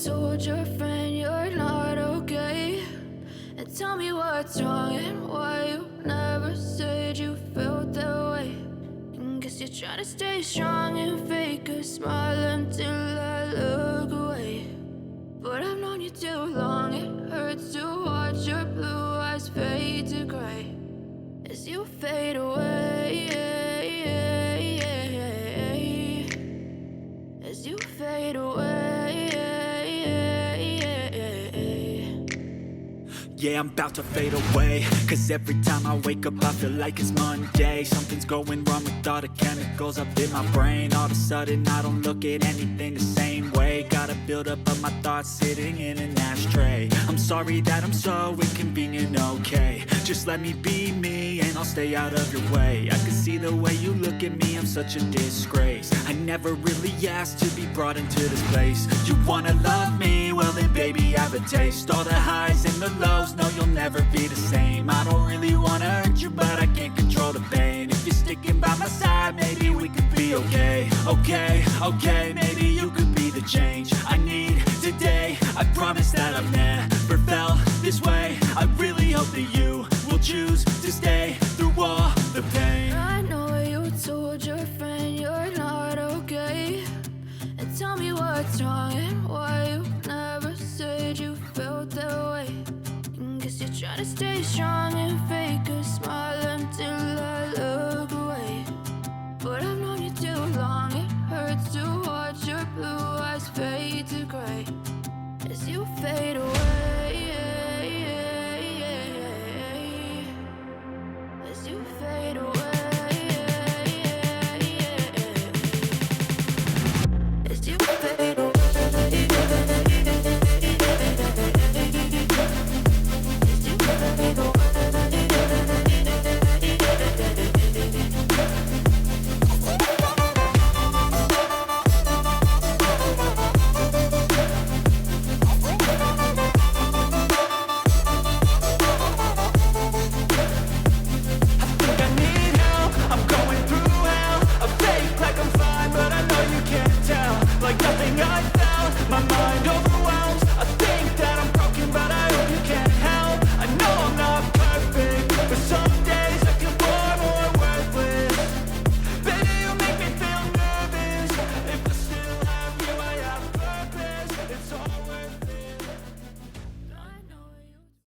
told your friend you're not okay? And tell me what's wrong and why you never said you felt that way. And guess you're trying to stay strong and fake a smile until I look away. But I've known you too long, it hurts to watch your blue eyes fade to gray as you fade away, as you fade away. Yeah, I'm about to fade away, cause every time I wake up I feel like it's Monday. Something's going wrong with all the chemicals up in my brain. All of a sudden I don't look at anything the same way. Gotta build up of my thoughts sitting in an ashtray. I'm sorry that I'm so inconvenient, okay? Just let me be me and I'll stay out of your way. I can see the way you look at me, I'm such a disgrace. I never really asked to be brought into this place. You wanna love me? Well then baby, have a taste. All the highs and the lows, no, you'll never be the same. I don't really wanna hurt you, but I can't control the pain. If you're sticking by my side, maybe we could be okay. Okay, okay, maybe you could be the change I need today. I promise that I've never felt this way. I really hope that you will choose to stay through all the pain. I know you told your friend you're not okay. And tell me what's wrong and why you never said you felt that way. Guess you're trying to stay strong and fake a smile until I look away. But I've known you too long, it hurts to watch your blue eyes fade to gray as you fade away.